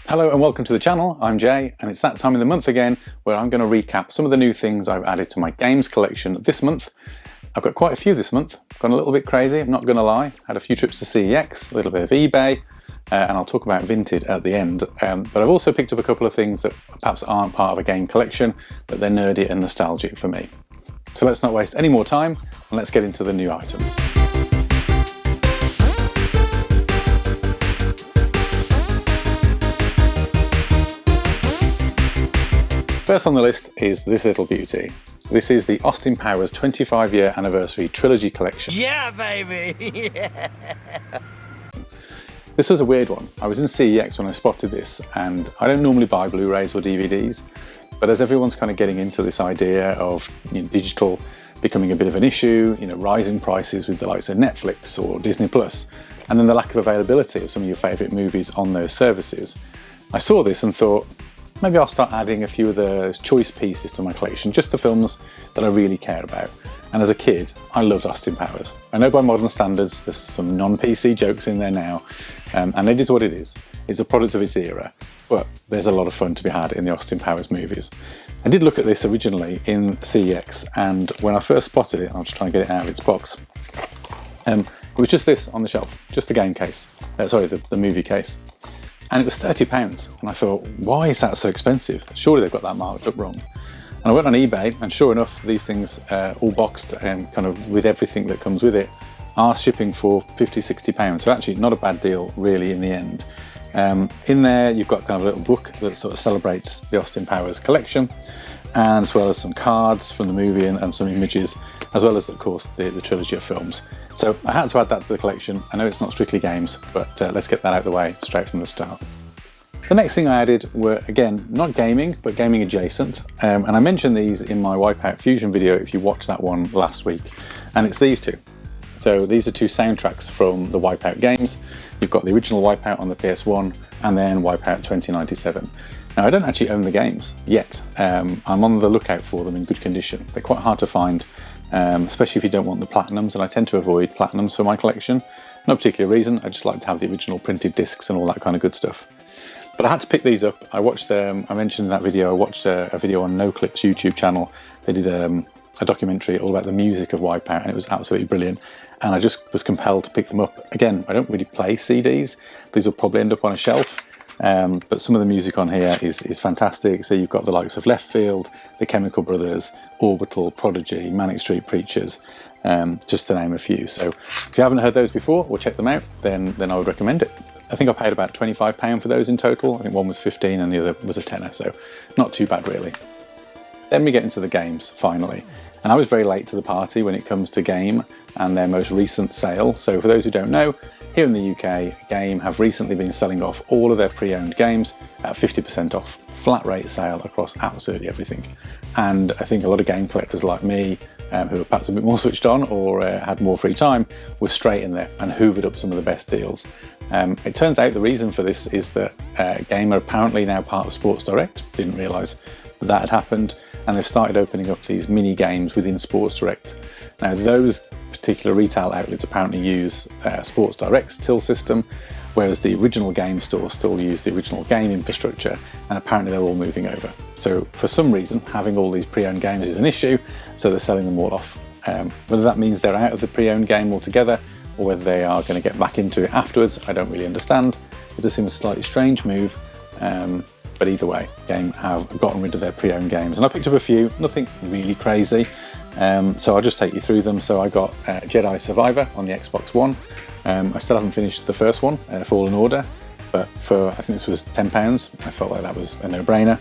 Hello and welcome to the channel. I'm Jay, and it's that time of the month again where I'm going to recap some of the new things I've added to my games collection this month. I've got quite a few this month. Gone a little bit crazy, I'm not going to lie. Had a few trips to CEX, a little bit of eBay, and I'll talk about Vinted at the end. But I've also picked up a couple of things that perhaps aren't part of a game collection, but they're nerdy and nostalgic for me. So let's not waste any more time and let's get into the new items. First on the list is this little beauty. This is the Austin Powers 25-year anniversary trilogy collection. Yeah, baby! Yeah. This was a weird one. I was in CEX when I spotted this, and I don't normally buy Blu-rays or DVDs, but as everyone's kind of getting into this idea of digital becoming a bit of an issue, rising prices with the likes of Netflix or Disney Plus, and then the lack of availability of some of your favourite movies on those services, I saw this and thought, maybe I'll start adding a few of the choice pieces to my collection, just the films that I really care about. And as a kid, I loved Austin Powers. I know by modern standards, there's some non-PC jokes in there now, and it is what it is. It's a product of its era, but there's a lot of fun to be had in the Austin Powers movies. I did look at this originally in CEX, and when I first spotted it, I'll just try and get it out of its box, it was just this on the shelf, just the game case, the movie case. And it was £30, and I thought, why is that so expensive? Surely they've got that marked up wrong. And I went on eBay, and sure enough, these things, all boxed and kind of with everything that comes with it, are shipping for £50–60. So actually not a bad deal really in the end. In there you've got kind of a little book that sort of celebrates the Austin Powers collection, and as well as some cards from the movie and some images, as well as of course the trilogy of films. So I had to add that to the collection. I know it's not strictly games, but let's get that out of the way straight from the start. The next thing I added were, again, not gaming, but gaming adjacent. And I mentioned these in my Wipeout Fusion video if you watched that one last week. And it's these two. So these are two soundtracks from the Wipeout games. You've got the original Wipeout on the PS1 and then Wipeout 2097. Now, I don't actually own the games yet. I'm on the lookout for them in good condition. They're quite hard to find, especially if you don't want the platinums, and I tend to avoid platinums for my collection. No particular reason, I just like to have the original printed discs and all that kind of good stuff. But I had to pick these up. I watched, I mentioned in that video, I watched a video on NoClip's YouTube channel. They did a documentary all about the music of Wipeout, and it was absolutely brilliant. And I just was compelled to pick them up. Again, I don't really play CDs. These will probably end up on a shelf. But some of the music on here is fantastic. So you've got the likes of Left Field, the Chemical Brothers, Orbital, Prodigy, Manic Street Preachers, just to name a few. So if you haven't heard those before or checked them out, then I would recommend it. I think I paid about £25 for those in total. I think one was 15 and the other was a tenner, so not too bad really. Then we get into the games finally. And I was very late to the party when it comes to Game and their most recent sale. So for those who don't know, here in the UK, Game have recently been selling off all of their pre-owned games at 50% off, flat rate sale across absolutely everything. And I think a lot of game collectors like me, who are perhaps a bit more switched on or had more free time, were straight in there and hoovered up some of the best deals. It turns out the reason for this is that Game are apparently now part of Sports Direct. Didn't realise that had happened, and they've started opening up these mini games within Sports Direct. Now those particular retail outlets apparently use Sports Direct's till system, whereas the original game store still use the original game infrastructure, and apparently they're all moving over. So for some reason, having all these pre-owned games is an issue, so they're selling them all off. Whether that means they're out of the pre-owned game altogether, or whether they are going to get back into it afterwards, I don't really understand. It does seem a slightly strange move, but either way, Game have gotten rid of their pre-owned games. And I picked up a few, nothing really crazy, so I'll just take you through them. So I got Jedi Survivor on the Xbox One. I still haven't finished the first one, Fallen Order, but for, I think this was £10, I felt like that was a no-brainer.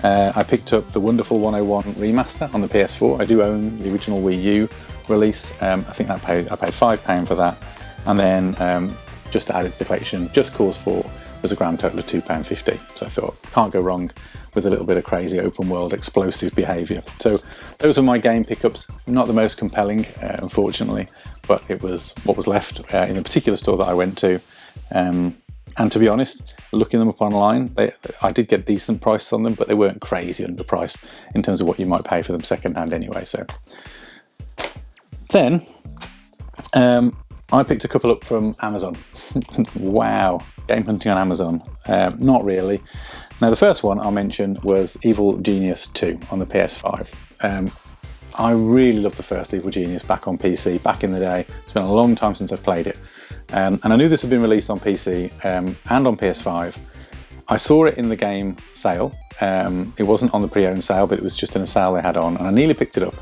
I picked up the Wonderful 101 remaster on the PS4. I do own the original Wii U release. I think I paid £5 for that, and then just added to the collection, Just Cause 4 was a grand total of £2.50. So I thought, can't go wrong with a little bit of crazy open world explosive behaviour. So those are my game pickups. Not the most compelling, unfortunately, but it was what was left in the particular store that I went to. And to be honest, looking them up online, I did get decent prices on them, but they weren't crazy underpriced in terms of what you might pay for them second hand anyway. So then I picked a couple up from Amazon. Wow, game hunting on Amazon. Not really. Now the first one I'll mention was Evil Genius 2 on the PS5. I really loved the first Evil Genius back on PC, back in the day. It's been a long time since I've played it. And I knew this had been released on PC and on PS5. I saw it in the game sale. It wasn't on the pre-owned sale, but it was just in a sale they had on, and I nearly picked it up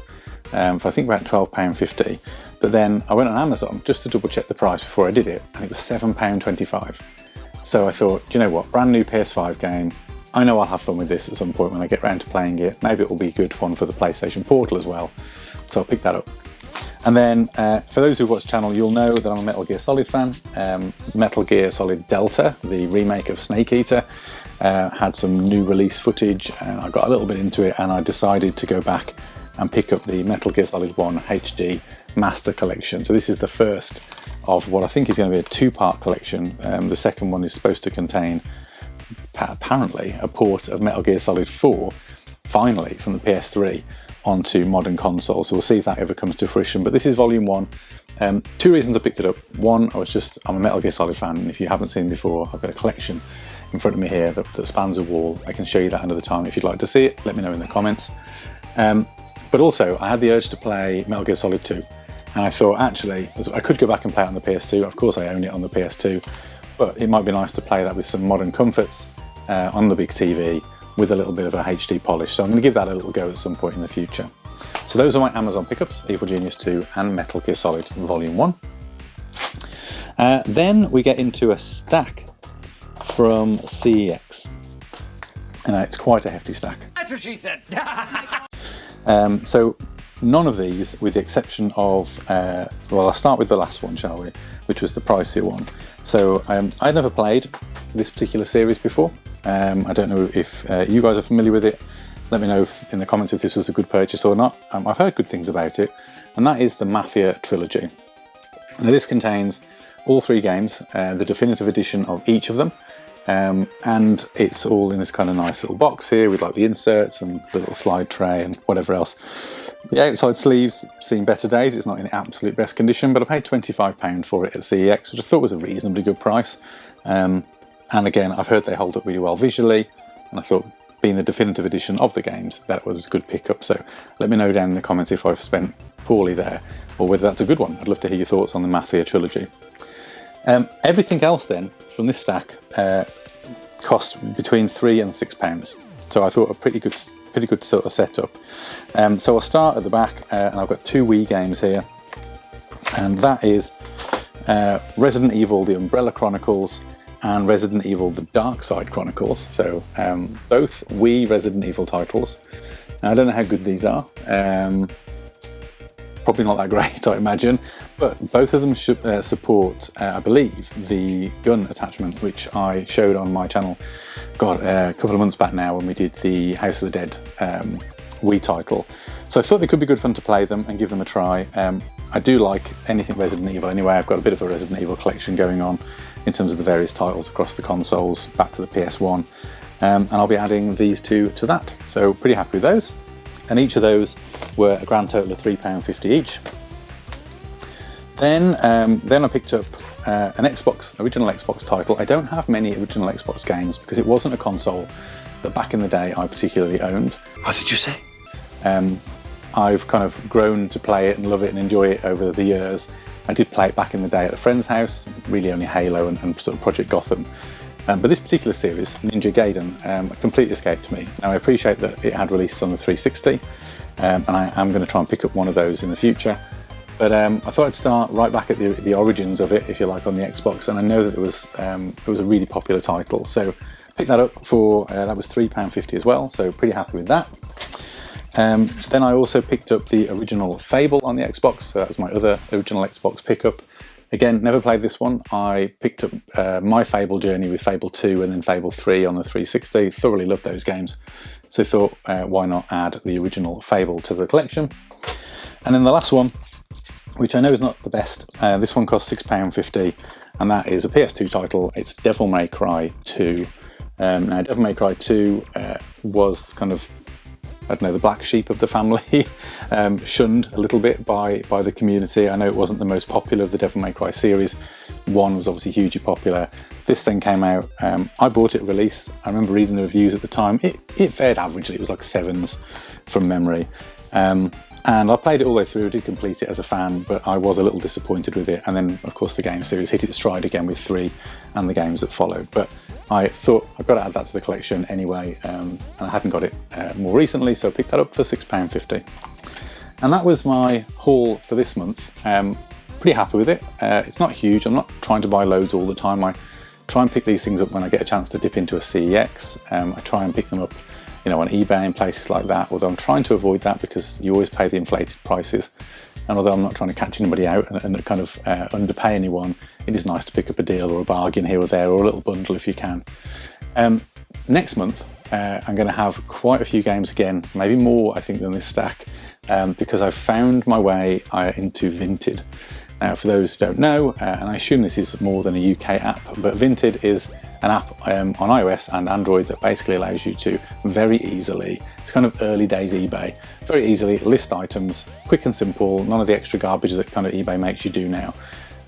for I think about £12.50. But then I went on Amazon just to double check the price before I did it, and it was £7.25. So I thought, do you know what, brand new PS5 game, I know I'll have fun with this at some point when I get round to playing it. Maybe it will be a good one for the PlayStation Portal as well. So I'll pick that up. And then for those who watch the channel, you'll know that I'm a Metal Gear Solid fan. Metal Gear Solid Delta, the remake of Snake Eater, had some new release footage, and I got a little bit into it, and I decided to go back and pick up the Metal Gear Solid 1 HD Master Collection. So this is the first of what I think is going to be a two-part collection. The second one is supposed to contain, apparently, a port of Metal Gear Solid 4, finally, from the PS3 onto modern consoles. So we'll see if that ever comes to fruition. But this is volume 1. Two reasons I picked it up. One, I'm a Metal Gear Solid fan, and if you haven't seen before, I've got a collection in front of me here that spans a wall. I can show you that another time if you'd like to see it. Let me know in the comments. But also, I had the urge to play Metal Gear Solid 2. And I thought, actually, I could go back and play it on the PS2. Of course, I own it on the PS2. But it might be nice to play that with some modern comforts on the big TV with a little bit of a HD polish. So I'm going to give that a little go at some point in the future. So those are my Amazon pickups, Evil Genius 2 and Metal Gear Solid Volume 1. Then we get into a stack from CEX. It's quite a hefty stack. That's what she said. So none of these, with the exception of, well, I'll start with the last one, shall we, which was the pricier one. So I'd never played this particular series before. I don't know if you guys are familiar with it. Let me know in the comments if this was a good purchase or not. I've heard good things about it, and that is the Mafia Trilogy. Now this contains all 3 games, the definitive edition of each of them, and it's all in this kind of nice little box here with like the inserts and the little slide tray and whatever else. The outside sleeves seen better days. It's not in absolute best condition, but I paid £25 for it at CEX, which I thought was a reasonably good price. And again, I've heard they hold up really well visually, and I thought, being the definitive edition of the games, that was a good pickup. So let me know down in the comments if I've spent poorly there, or whether that's a good one. I'd love to hear your thoughts on the Mafia Trilogy. Everything else then from this stack cost between £3 and £6. So I thought a pretty good sort of setup. So I'll start at the back, and I've got 2 Wii games here, and that is Resident Evil: The Umbrella Chronicles and Resident Evil: The Dark Side Chronicles. So both Wii Resident Evil titles. Now, I don't know how good these are. Probably not that great, I imagine. But both of them should support, I believe, the gun attachment, which I showed on my channel, a couple of months back now when we did the House of the Dead Wii title. So I thought they could be good fun to play them and give them a try. I do like anything Resident Evil anyway. I've got a bit of a Resident Evil collection going on in terms of the various titles across the consoles, back to the PS1. And I'll be adding these 2 to that. So pretty happy with those. And each of those were a grand total of £3.50 each. Then I picked up an original Xbox title. I don't have many original Xbox games because it wasn't a console that back in the day I particularly owned. What did you say? I've kind of grown to play it and love it and enjoy it over the years. I did play it back in the day at a friend's house, really only Halo and sort of Project Gotham. But this particular series, Ninja Gaiden, completely escaped me. Now I appreciate that it had released on the 360, and I am going to try and pick up one of those in the future. But I thought I'd start right back at the origins of it, if you like, on the Xbox, and I know that it was a really popular title. So picked that up for, that was £3.50 as well, so pretty happy with that. Then I also picked up the original Fable on the Xbox, so that was my other original Xbox pickup. Again, never played this one. I picked up my Fable journey with Fable 2 and then Fable 3 on the 360. Thoroughly loved those games, so thought why not add the original Fable to the collection. And then the last one, which I know is not the best, this one cost £6.50, and that is a PS2 title. It's Devil May Cry 2. Now Devil May Cry 2 was kind of I don't know, the black sheep of the family, shunned a little bit by the community. I know it wasn't the most popular of the Devil May Cry series. 1 was obviously hugely popular. This thing came out, I bought it at release. I remember reading the reviews at the time. It fared averagely, it was like 7s from memory. And I played it all the way through, did complete it as a fan, but I was a little disappointed with it. And then, of course, the game series hit its stride again with 3 and the games that followed. But I thought I've got to add that to the collection anyway, and I hadn't got it more recently, so I picked that up for £6.50. And that was my haul for this month. Pretty happy with it. It's not huge. I'm not trying to buy loads all the time. I try and pick these things up when I get a chance to dip into a CEX. I try and pick them up, you know, on eBay and places like that, although I'm trying to avoid that because you always pay the inflated prices. And although I'm not trying to catch anybody out and kind of underpay anyone, it is nice to pick up a deal or a bargain here or there, or a little bundle if you can. Next month, I'm going to have quite a few games again, maybe more I think than this stack, because I've found my way into Vinted. Now, for those who don't know, and I assume this is more than a UK app, but Vinted is an app on iOS and Android that basically allows you to very easily, it's kind of early days eBay, very easily list items, quick and simple, none of the extra garbage that kind of eBay makes you do now.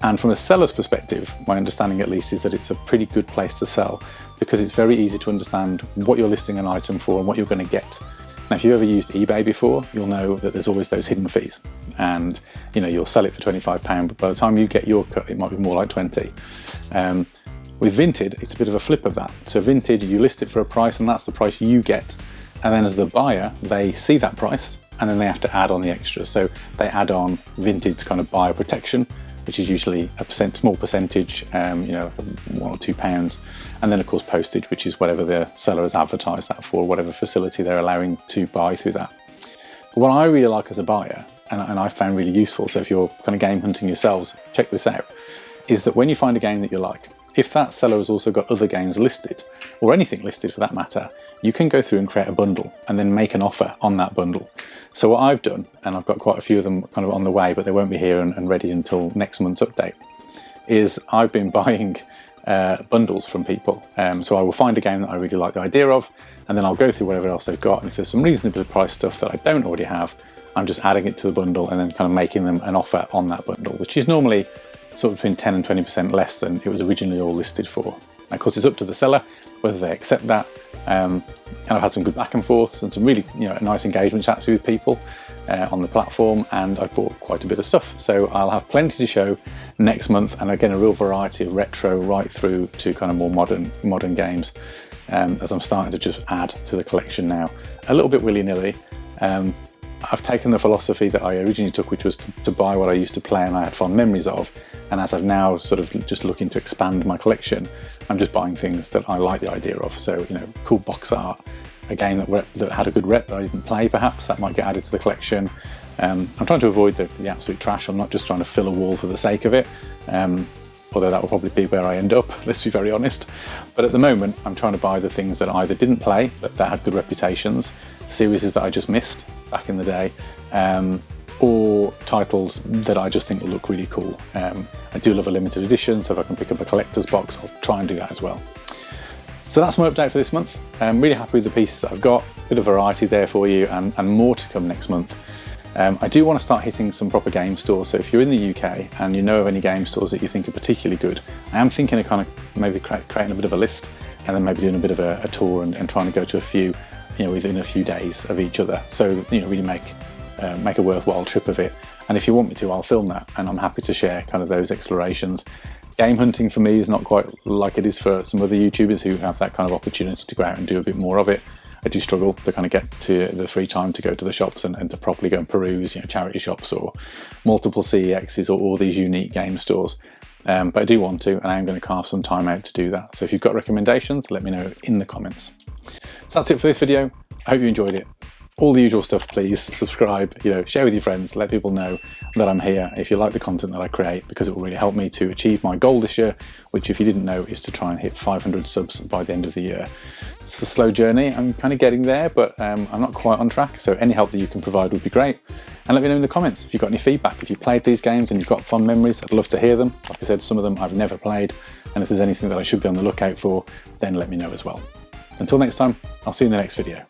And from a seller's perspective, my understanding at least is that it's a pretty good place to sell because it's very easy to understand what you're listing an item for and what you're going to get. Now, if you've ever used eBay before, you'll know that there's always those hidden fees, and you know, you'll sell it for £25, but by the time you get your cut, it might be more like 20. With Vinted, it's a bit of a flip of that. So Vinted, you list it for a price and that's the price you get. And then as the buyer, they see that price and then they have to add on the extras. So they add on Vinted's kind of buyer protection, which is usually a small percentage, you know, £1 or £2. And then of course postage, which is whatever the seller has advertised that for, whatever facility they're allowing to buy through that. But what I really like as a buyer, and I found really useful, so if you're kind of game hunting yourselves, check this out, is that when you find a game that you like, if that seller has also got other games listed, or anything listed for that matter, you can go through and create a bundle and then make an offer on that bundle. So what I've done, and I've got quite a few of them kind of on the way, but they won't be here and ready until next month's update, is I've been buying bundles from people. So I will find a game that I really like the idea of, and then I'll go through whatever else they've got, and if there's some reasonably priced stuff that I don't already have, I'm just adding it to the bundle and then kind of making them an offer on that bundle, which is normally sort of between 10 and 20% less than it was originally all listed for. And of course, it's up to the seller whether they accept that. And I've had some good back and forths and some really, you know, nice engagements actually with people on the platform, and I've bought quite a bit of stuff. So I'll have plenty to show next month, and again, a real variety of retro right through to kind of more modern games, as I'm starting to just add to the collection now, a little bit willy-nilly. I've taken the philosophy that I originally took, which was to buy what I used to play and I had fond memories of, and as I've now sort of just looking to expand my collection, I'm just buying things that I like the idea of. So, you know, cool box art, a game that had a good rep that I didn't play perhaps, that might get added to the collection. I'm trying to avoid the absolute trash. I'm not just trying to fill a wall for the sake of it, although that will probably be where I end up, let's be very honest. But at the moment, I'm trying to buy the things that I either didn't play, but that had good reputations, series that I just missed back in the day, or titles that I just think will look really cool. I do love a limited edition, so if I can pick up a collector's box, I'll try and do that as well. So that's my update for this month. I'm really happy with the pieces that I've got, a bit of variety there for you, and more to come next month. I do want to start hitting some proper game stores, so if you're in the UK and you know of any game stores that you think are particularly good, I am thinking of kind of maybe creating a bit of a list and then maybe doing a bit of a tour and trying to go to a few, you know, within a few days of each other. So, you know, really make a worthwhile trip of it. And if you want me to, I'll film that, and I'm happy to share kind of those explorations. Game hunting for me is not quite like it is for some other YouTubers who have that kind of opportunity to go out and do a bit more of it. I do struggle to kind of get to the free time to go to the shops and to properly go and peruse, you know, charity shops or multiple CEXs or all these unique game stores. But I do want to, and I am going to carve some time out to do that. So if you've got recommendations, let me know in the comments. So that's it for this video. I hope you enjoyed it. All the usual stuff, please subscribe, you know, share with your friends, let people know that I'm here if you like the content that I create, because it will really help me to achieve my goal this year, which, if you didn't know, is to try and hit 500 subs by the end of the year. It's a slow journey. I'm kind of getting there, but I'm not quite on track. So any help that you can provide would be great. And let me know in the comments if you've got any feedback. If you played these games and you've got fond memories, I'd love to hear them. Like I said, some of them I've never played. And if there's anything that I should be on the lookout for, then let me know as well. Until next time, I'll see you in the next video.